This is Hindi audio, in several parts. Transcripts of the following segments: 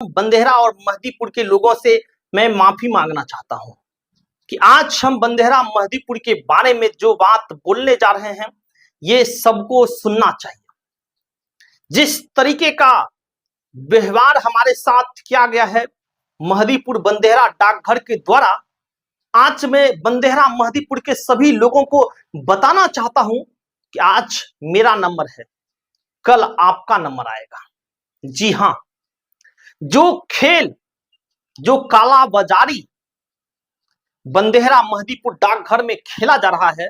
बंदेहरा और महदीपुर के लोगों से मैं माफी मांगना चाहता हूं कि आज हम बंदेहरा महदीपुर के बारे में जो बात बोलने जा रहे हैं ये सबको सुनना चाहिए। जिस तरीके का व्यवहार हमारे साथ किया गया है महदीपुर बंदेहरा डाकघर के द्वारा, आज मैं बंदेहरा महदीपुर के सभी लोगों को बताना चाहता हूं कि आज मेरा नंबर है, कल आपका नंबर आएगा। जी हां, जो खेल, जो काला बाजारी बंदेहरा महदीपुर डाकघर में खेला जा रहा है,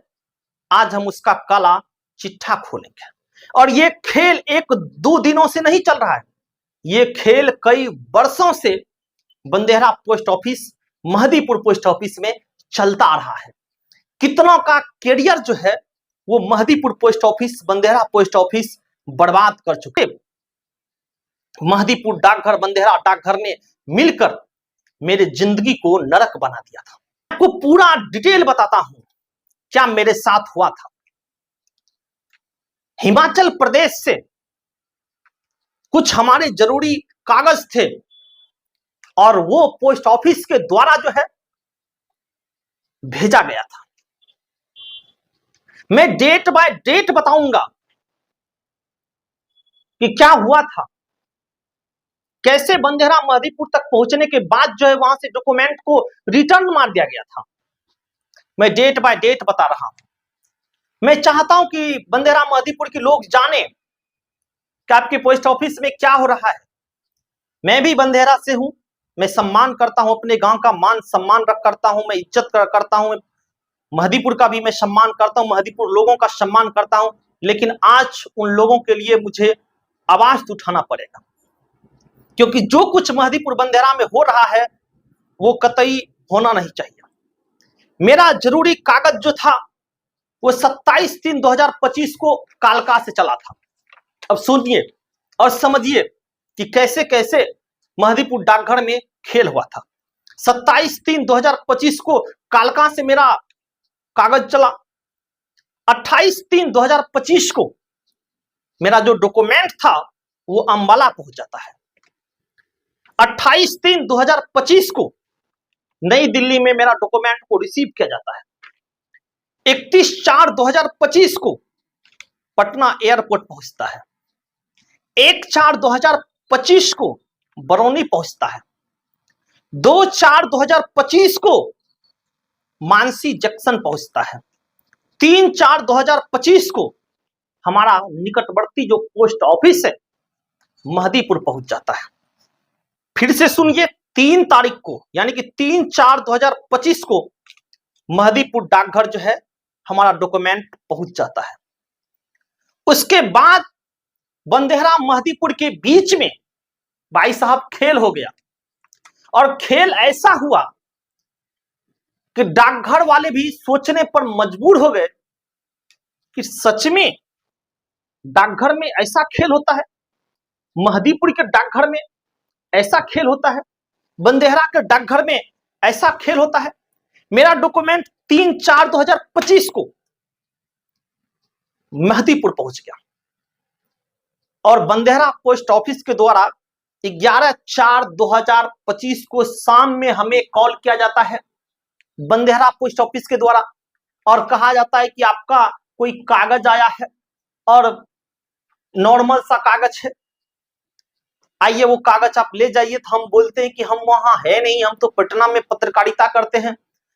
आज हम उसका काला चिट्ठा खोलेंगे। और ये खेल एक दो दिनों से नहीं चल रहा है, ये खेल कई वर्षों से Bandehra post office, Mahdipur post office में चलता आ रहा है। कितनों का कैरियर जो है वो Mahdipur post office, Bandehra post office बर्बाद कर चुके। महदीपुर डाकघर, बंदेहरा डाकघर ने मिलकर मेरे जिंदगी को नरक बना दिया था। आपको पूरा डिटेल बताता हूं क्या मेरे साथ हुआ था। हिमाचल प्रदेश से कुछ हमारे जरूरी कागज थे और वो पोस्ट ऑफिस के द्वारा जो है भेजा गया था। मैं डेट बाय डेट बताऊंगा कि क्या हुआ था, कैसे बंदेहरा महदीपुर तक पहुंचने के बाद जो है वहां से डॉक्यूमेंट को रिटर्न मार दिया गया था। मैं डेट बाय डेट बता रहा हूं। मैं चाहता हूं कि बंदेहरा महदीपुर के लोग जाने कि आपके पोस्ट ऑफिस में क्या हो रहा है। मैं भी बंदेहरा से हूं, मैं सम्मान करता हूं, अपने गांव का मान सम्मान करता हूं, मैं इज्जत करता हूं, महदीपुर का भी मैं सम्मान करता हूं, महदीपुर लोगों का सम्मान करता हूं। लेकिन आज उन लोगों के लिए मुझे आवाज उठाना पड़ेगा, क्योंकि जो कुछ महदीपुर बंदेहरा में हो रहा है वो कतई होना नहीं चाहिए। मेरा जरूरी कागज जो था वो 27/3/2025 को कालका से चला था। अब सुनिए और समझिए कि कैसे कैसे महदीपुर डाकघर में खेल हुआ था। 27/3/2025 को कालका से मेरा कागज चला। 28/3/2025 को मेरा जो डॉक्यूमेंट था वो अंबाला पहुंच जाता है। 28/3/2025 को नई दिल्ली में मेरा डॉक्यूमेंट को रिसीव किया जाता है। 31/4/2025 को पटना एयरपोर्ट पहुंचता है। 1/4/2025 को बरौनी पहुंचता है। 2/4/2025 को मानसी जंक्शन पहुंचता है। 3/4/2025 को हमारा निकटवर्ती जो पोस्ट ऑफिस है महदीपुर पहुंच जाता है। फिर से सुनिए, 3 तारीख को यानी कि 3/4/2025 को महदीपुर डाकघर जो है हमारा डॉक्यूमेंट पहुंच जाता है। उसके बाद बंदेहरा महदीपुर के बीच में भाई साहब खेल हो गया, और खेल ऐसा हुआ कि डाकघर वाले भी सोचने पर मजबूर हो गए कि सच में डाकघर में ऐसा खेल होता है, महदीपुर के डाकघर में ऐसा खेल होता है, बंदेहरा के डाकघर में ऐसा खेल होता है। मेरा डॉक्यूमेंट 3/4/2025 को महदीपुर पहुंच गया और बंदेहरा पोस्ट ऑफिस के द्वारा 11/4/2025 को शाम में हमें कॉल किया जाता है बंदेहरा पोस्ट ऑफिस के द्वारा, और कहा जाता है कि आपका कोई कागज आया है और नॉर्मल सा कागज है, आइए वो कागज आप ले जाइए। तो हम बोलते हैं कि हम वहां है नहीं, हम तो पटना में पत्रकारिता करते हैं।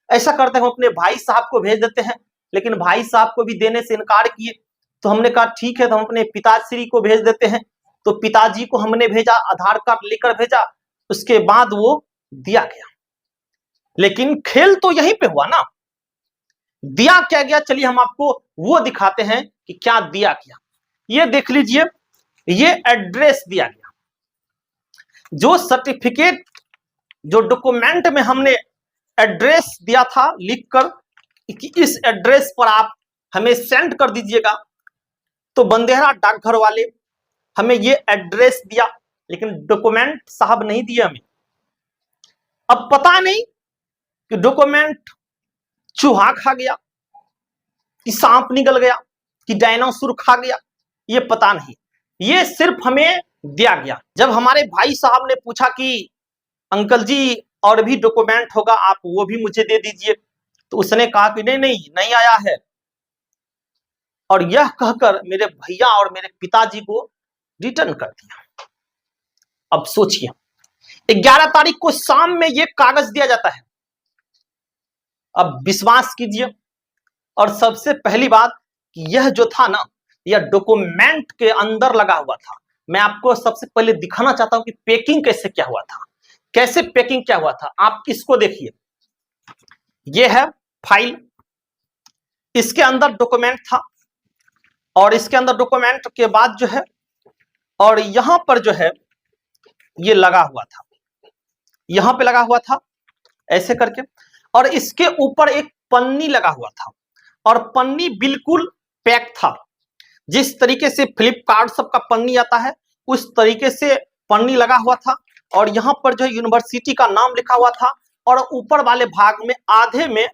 ऐसा करते हैं हम अपने भाई साहब को भेज देते हैं, लेकिन भाई साहब को भी देने से इनकार किए। तो हमने कहा ठीक है, तो हम अपने पिताश्री को भेज देते हैं। तो पिताजी को हमने भेजा, आधार कार्ड लेकर भेजा, उसके बाद वो दिया गया। लेकिन खेल तो यहीं पे हुआ ना, दिया क्या गया, चलिए हम आपको वो दिखाते हैं कि क्या दिया गया। ये देख लीजिए, ये एड्रेस दिया गया। जो सर्टिफिकेट, जो डॉक्यूमेंट में हमने एड्रेस दिया था लिखकर कि इस एड्रेस पर आप हमें सेंड कर दीजिएगा, तो बंदेहरा डाकघर वाले हमें ये एड्रेस दिया, लेकिन डॉक्यूमेंट साहब नहीं दिया हमें। अब पता नहीं कि डॉक्यूमेंट चूहा खा गया, कि सांप निकल गया, कि डायनासोर खा गया, ये पता नहीं। ये सिर्फ हमें दिया गया। जब हमारे भाई साहब ने पूछा कि अंकल जी और भी डॉक्यूमेंट होगा, आप वो भी मुझे दे दीजिए, तो उसने कहा कि नहीं नहीं नहीं आया है, और यह कहकर मेरे भैया और मेरे पिताजी को रिटर्न कर दिया। अब सोचिए 11 तारीख को शाम में यह कागज दिया जाता है। अब विश्वास कीजिए, और सबसे पहली बात कि यह जो था ना, यह डॉक्यूमेंट के अंदर लगा हुआ था। मैं आपको सबसे पहले दिखाना चाहता हूं कि पैकिंग कैसे क्या हुआ था, कैसे पैकिंग क्या हुआ था। आप इसको देखिए, यह है फाइल, इसके अंदर डॉक्यूमेंट था, और इसके अंदर डॉक्यूमेंट के बाद जो है, और यहां पर जो है ये लगा हुआ था, यहां पे लगा हुआ था ऐसे करके, और इसके ऊपर एक पन्नी लगा हुआ था, और पन्नी बिल्कुल पैक था। जिस तरीके से फ्लिपकार्ट सबका पन्नी आता है उस तरीके से पन्नी लगा हुआ था, और यहां पर जो है यूनिवर्सिटी का नाम लिखा हुआ था, और ऊपर वाले भाग में आधे में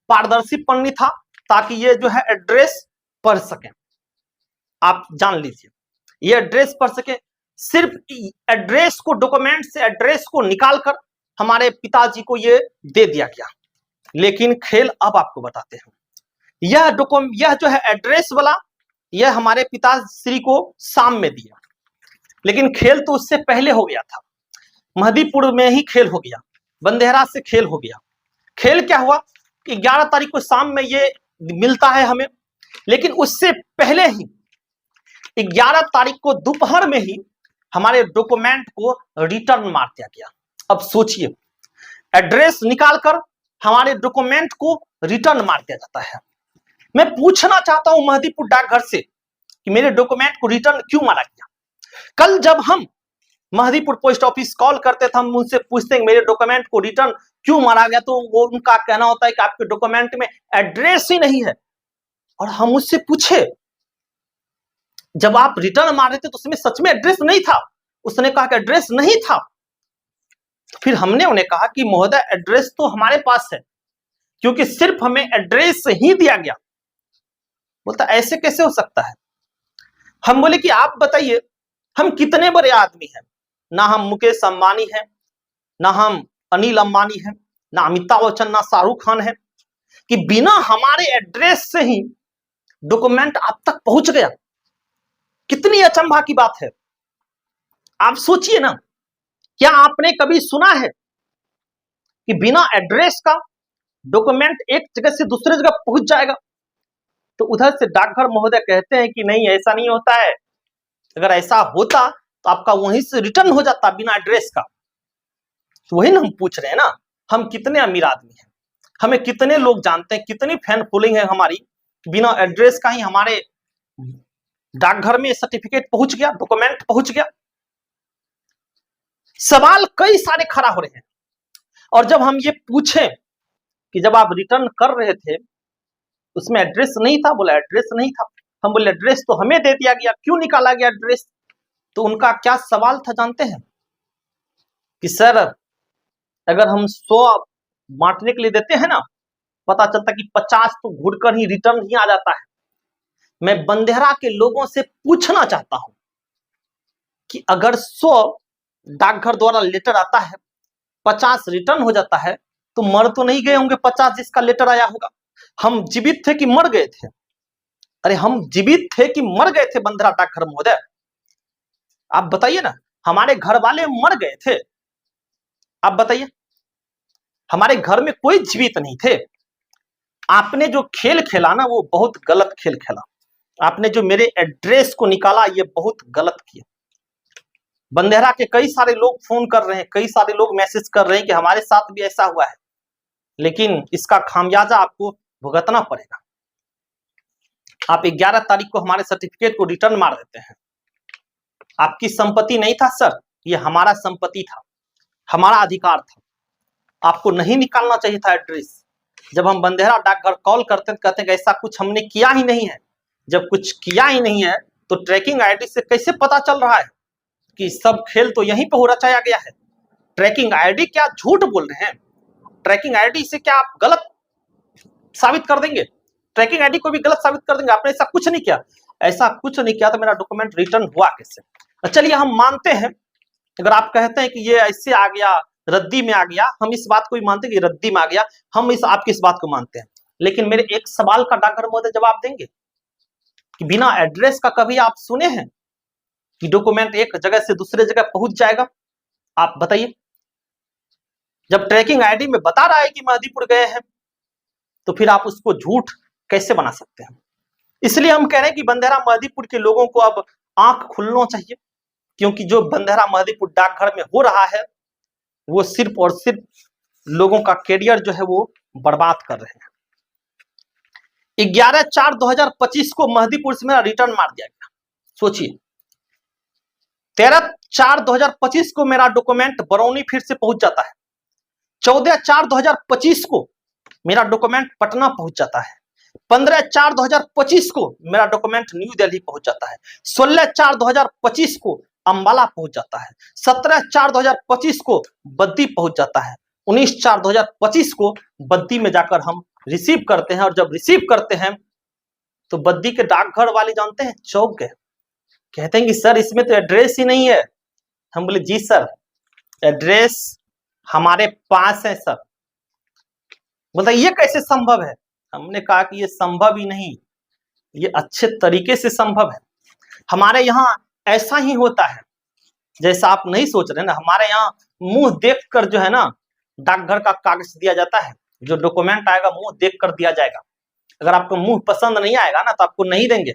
पारदर्शी पन्नी था, ताकि ये जो है एड्रेस पढ़ सके। आप जान लीजिए, ये एड्रेस पढ़ सके। सिर्फ एड्रेस को, डॉक्यूमेंट से एड्रेस को निकालकर हमारे पिताजी को ये दे दिया गया। लेकिन खेल अब आपको बताते हैं। यह जो है एड्रेस वाला, यह हमारे पिताश्री को शाम में दिया, लेकिन खेल तो उससे पहले हो गया था। महदीपुर में ही खेल हो गया, बंदेहरा से खेल हो गया। खेल क्या हुआ कि 11 तारीख को शाम में ये मिलता है हमें, लेकिन उससे पहले ही 11 तारीख को दोपहर में ही हमारे डॉक्यूमेंट को रिटर्न मार दिया गया। अब सोचिए, एड्रेस निकालकर हमारे डॉक्यूमेंट को रिटर्न मार दिया जाता है। मैं पूछना चाहता हूं महदीपुर डाकघर से कि मेरे डॉक्यूमेंट को रिटर्न क्यों मारा गया। कल जब हम महदीपुर पोस्ट ऑफिस कॉल करते थे, हम उनसे पूछते हैं मेरे डॉक्यूमेंट को रिटर्न क्यों मारा गया, तो वो उनका कहना होता है कि आपके डॉक्यूमेंट में एड्रेस ही नहीं है। और हम उससे पूछे, जब आप रिटर्न मार रहे थे तो उसमें सच में एड्रेस नहीं था? उसने कहा कि एड्रेस नहीं था। तो फिर हमने उन्हें कहा कि महोदय एड्रेस तो हमारे पास है, क्योंकि सिर्फ हमें एड्रेस ही दिया गया। बोलता ऐसे कैसे हो सकता है? हम बोले कि आप बताइए, हम कितने बड़े आदमी हैं, ना हम मुकेश अंबानी हैं, ना हम अनिल अंबानी हैं, ना अमिताभ बच्चन, ना शाहरुख खान है, कि बिना हमारे एड्रेस से ही डॉक्यूमेंट आप तक पहुंच गया। कितनी अचंभा की बात है। आप सोचिए ना, क्या आपने कभी सुना है कि बिना एड्रेस का डॉक्यूमेंट एक जगह से दूसरे जगह पहुंच जाएगा? तो उधर से डाकघर महोदय कहते हैं कि नहीं, ऐसा नहीं होता है। अगर ऐसा होता तो आपका वहीं से रिटर्न हो जाता बिना एड्रेस का। तो वही ना हम पूछ रहे हैं ना, हम कितने अमीर आदमी हैं, हमें कितने लोग जानते हैं, कितनी फैन फॉलोइंग है हमारी, बिना एड्रेस का ही हमारे डाकघर में सर्टिफिकेट पहुंच गया, डॉक्यूमेंट पहुंच गया। सवाल कई सारे खड़ा हो रहे हैं। और जब हम ये पूछे कि जब आप रिटर्न कर रहे थे उसमें एड्रेस नहीं था, बोला एड्रेस नहीं था। हम बोले एड्रेस तो हमें दे दिया गया, क्यों निकाला गया एड्रेस? तो उनका क्या सवाल था जानते हैं? कि सर, अगर हम 100 बांटने के लिए देते हैं ना, पता चलता कि 50 तो घुड़कर ही रिटर्न ही आ जाता है। मैं बंदेहरा के लोगों से पूछना चाहता हूं कि अगर 100 डाकघर द्वारा लेटर आता है, 50 रिटर्न हो जाता है, तो मर तो नहीं गए होंगे 50 जिसका लेटर आया होगा? हम जीवित थे कि मर गए थे? अरे हम जीवित थे कि मर गए थे बंदेहरा डाकघर महोदय? आप बताइए ना, हमारे घर वाले मर गए थे, आप बताइए, हमारे घर में कोई जीवित नहीं थे। आपने जो खेल खेला ना, वो बहुत गलत खेल खेला। आपने जो मेरे एड्रेस को निकाला, ये बहुत गलत किया। बंदेहरा के कई सारे लोग फोन कर रहे हैं, कई सारे लोग मैसेज कर रहे हैं कि हमारे साथ भी ऐसा हुआ है, लेकिन इसका खामियाजा आपको भुगतना पड़ेगा। आप 11 तारीख को हमारे सर्टिफिकेट को रिटर्न मार देते हैं। आपकी संपत्ति नहीं था सर, ये हमारा संपत्ति था, हमारा अधिकार था। आपको नहीं निकालना चाहिए था एड्रेस। जब हम बंदेहरा डाकघर कॉल करते हैं, कहते हैं कि ऐसा कुछ हमने किया ही नहीं है। जब कुछ किया ही नहीं है तो ट्रैकिंग आईडी से कैसे पता चल रहा है कि सब खेल तो यहीं पर हो रचाया गया है? ट्रैकिंग आईडी क्या झूठ बोल रहे हैं? ट्रैकिंग आईडी से क्या आप गलत साबित कर देंगे? ट्रैकिंग आईडी को भी गलत साबित कर देंगे? आपने ऐसा कुछ नहीं किया। ऐसा कुछ नहीं किया तो मेरा डॉक्यूमेंट रिटर्न हुआ कैसे? चलिए हम मानते हैं, अगर आप कहते हैं कि ये ऐसे आ गया, रद्दी में आ गया, हम इस बात को भी मानते हैं कि रद्दी में आ गया, हम आपकी इस बात को मानते हैं। लेकिन मेरे एक सवाल का डाकघर महोदय जवाब देंगे कि बिना एड्रेस का कभी आप सुने हैं कि डॉक्यूमेंट एक जगह से दूसरे जगह पहुंच जाएगा? आप बताइए। जब ट्रैकिंग आईडी में बता रहा है कि महदीपुर गए हैं, तो फिर आप उसको झूठ कैसे बना सकते हैं? इसलिए हम कह रहे हैं कि बंदेहरा महदीपुर के लोगों को अब आंख खुलना चाहिए, क्योंकि जो बंदेहरा महदीपुर डाकघर में हो रहा है वो सिर्फ और सिर्फ लोगों का कैरियर जो है वो बर्बाद कर रहे हैं। 11/4/2025 को महदीपुर से मेरा रिटर्न मार दिया गया। सोचिए, 13/4/2025 को मेरा डॉक्यूमेंट बरौनी फिर से पहुंच जाता है। 14/4/2025 को मेरा डॉक्यूमेंट पटना पहुंच जाता है। 15/4/2025 को मेरा डॉक्यूमेंट न्यू दिल्ली पहुंच जाता है। 16/4/2025 को अंबाला पहुंच जाता है। 17/4/2025 को बद्दी पहुंच जाता है। 19/4/2025 को बद्दी में जाकर हम रिसीव करते हैं, और जब रिसीव करते हैं तो बद्दी के डाकघर वाले जानते हैं, चौंक गए। कहते हैं कि सर इसमें तो एड्रेस ही नहीं है। हम बोले जी सर, एड्रेस हमारे पास है सर। बोलता ये कैसे संभव है? हमने कहा कि ये संभव ही नहीं, ये अच्छे तरीके से संभव है। हमारे यहाँ ऐसा ही होता है, जैसा आप नहीं सोच रहे ना। हमारे यहाँ मुंह देखकर जो है ना डाकघर का कागज दिया जाता है। जो डॉक्यूमेंट आएगा मुंह देखकर दिया जाएगा। अगर आपको मुंह पसंद नहीं आएगा ना तो आपको नहीं देंगे।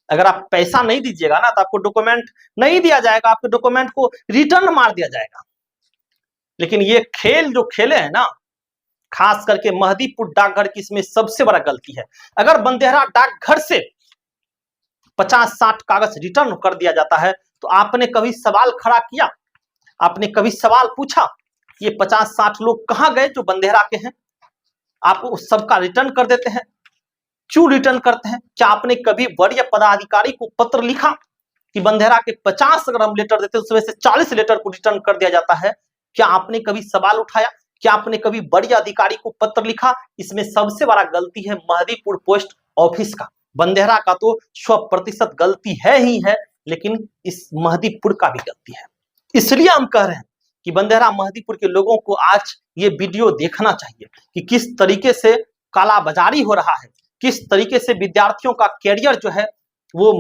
अगर आप पैसा नहीं दीजिएगा ना तो आपको डॉक्यूमेंट नहीं दिया जाएगा, आपके डॉक्यूमेंट को रिटर्न मार दिया जाएगा। लेकिन ये खेल जो खेले हैं ना, खास करके महदीपुर डाकघर की, इसमें सबसे बड़ा गलती है। अगर बंदेहरा डाकघर से 50-60 कागज रिटर्न कर दिया जाता है तो आपने कभी सवाल खड़ा किया? आपने कभी सवाल पूछा ये 50-60 लोग कहां गए जो बंदेहरा के हैं? आप उस सबका रिटर्न कर देते हैं। क्यों रिटर्न करते हैं? क्या आपने कभी वरीय पदाधिकारी को पत्र लिखा कि बंदेहरा के 50 अगर हम लेटर देते हैं उसमें से 40 लेटर को रिटर्न कर दिया जाता है? क्या आपने कभी सवाल उठाया? क्या आपने कभी वरीय अधिकारी को पत्र लिखा? इसमें सबसे बड़ा गलती है महदीपुर पोस्ट ऑफिस का। बंदेहरा का तो 100% गलती है ही है, लेकिन इस महदीपुर का भी गलती है। इसलिए हम कह रहे हैं कि बंदेहरा महदीपुर के लोगों को आज ये वीडियो देखना चाहिए कि किस तरीके से कालाबाजारी हो रहा है, किस तरीके से विद्यार्थियों का कैरियर जो है वो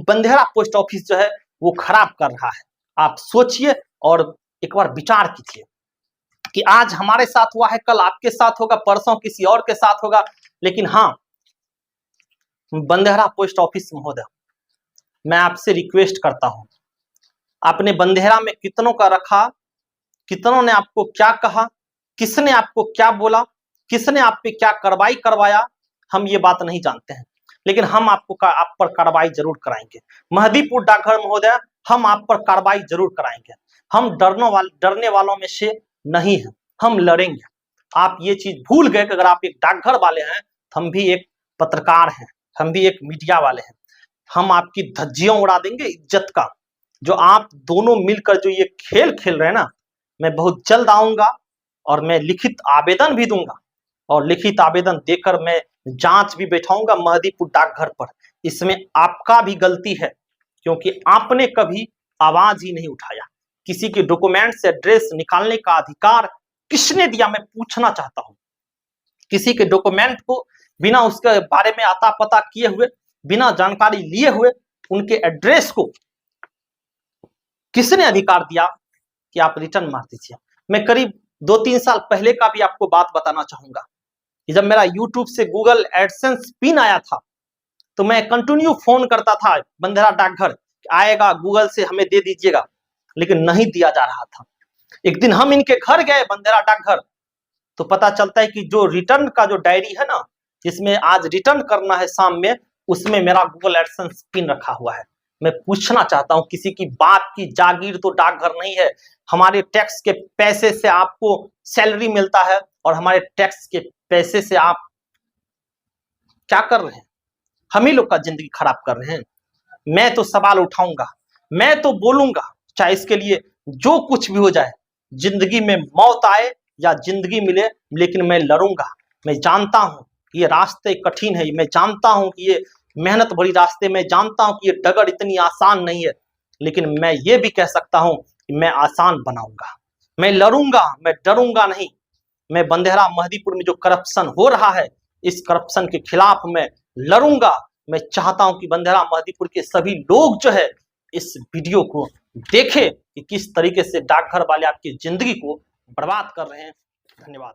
बंदेहरा पोस्ट ऑफिस जो है वो खराब कर रहा है। आप सोचिए और एक बार विचार कीजिए कि आज हमारे साथ हुआ है, कल आपके साथ होगा, परसों किसी और के साथ होगा। लेकिन हाँ, बंदेहरा पोस्ट ऑफिस महोदय, मैं आपसे रिक्वेस्ट करता हूं, आपने बंदेहरा में कितनों का रखा, कितनों ने आपको क्या कहा, किसने आपको क्या बोला, किसने आप पे क्या कार्रवाई करवाया, हम ये बात नहीं जानते हैं। लेकिन हम आप पर कार्रवाई जरूर कराएंगे। महदीपुर डाकघर महोदय, हम आप पर कार्रवाई जरूर कराएंगे। हम डरने वालों में से नहीं है, हम लड़ेंगे। आप ये चीज भूल गए कि अगर आप एक डाकघर वाले हैं तो हम भी एक पत्रकार हैं, हम भी एक मीडिया वाले हैं। हम आपकी धज्जियां उड़ा देंगे इज्जत का। जो आप दोनों मिलकर जो ये खेल खेल रहे हैं ना, मैं बहुत जल्द आऊंगा और मैं लिखित आवेदन भी दूंगा, और लिखित आवेदन देकर मैं जांच भी बैठाऊंगा महदीपुर डाकघर पर। इसमें आपका भी गलती है, क्योंकि आपने कभी आवाज ही नहीं उठाया। किसी के डॉक्यूमेंट से एड्रेस निकालने का अधिकार किसने दिया, मैं पूछना चाहता हूं। किसी के डॉक्यूमेंट को बिना उसके बारे में आता पता किए हुए, बिना जानकारी लिए हुए, उनके एड्रेस को किसने अधिकार दिया कि आप रिटर्न मार दीजिए? मैं करीब 2-3 साल पहले का भी आपको बात बताना चाहूंगा कि जब मेरा यूट्यूब से गूगल एडसेंस पिन आया था तो मैं कंटिन्यू फोन करता था बंदेहरा डाकघर, आएगा गूगल से हमें दे दीजिएगा, लेकिन नहीं दिया जा रहा था। एक दिन हम इनके घर गए बंदेहरा डाकघर, तो पता चलता है कि जो रिटर्न का जो डायरी है ना, जिसमें आज रिटर्न करना है शाम में, उसमें मेरा गूगल एडसेंस पिन रखा हुआ है। मैं पूछना चाहता हूं, किसी की बाप की जागीर तो डाकघर नहीं है। हमारे टैक्स के पैसे से आपको सैलरी मिलता है और हमारे टैक्स के पैसे से आप क्या कर रहे हैं? हम ही लोग का जिंदगी खराब कर रहे हैं। मैं तो सवाल उठाऊंगा, मैं तो बोलूंगा, चाहे इसके लिए जो कुछ भी हो जाए, जिंदगी में मौत आए या जिंदगी मिले, लेकिन मैं लड़ूंगा। मैं जानता हूं कि ये रास्ते कठिन है, मैं जानता हूं कि ये मेहनत भरी रास्ते, मैं जानता हूं कि ये डगर इतनी आसान नहीं है, लेकिन मैं ये भी कह सकता हूं कि मैं आसान बनाऊंगा, मैं लड़ूंगा, मैं डरूंगा नहीं। मैं बंदेहरा महदीपुर में जो करप्शन हो रहा है, इस करप्शन के खिलाफ मैं लड़ूंगा। मैं चाहता हूं कि बंदेहरा महदीपुर के सभी लोग जो है इस वीडियो को देखें कि किस तरीके से डाकघर वाले आपकी जिंदगी को बर्बाद कर रहे हैं। धन्यवाद।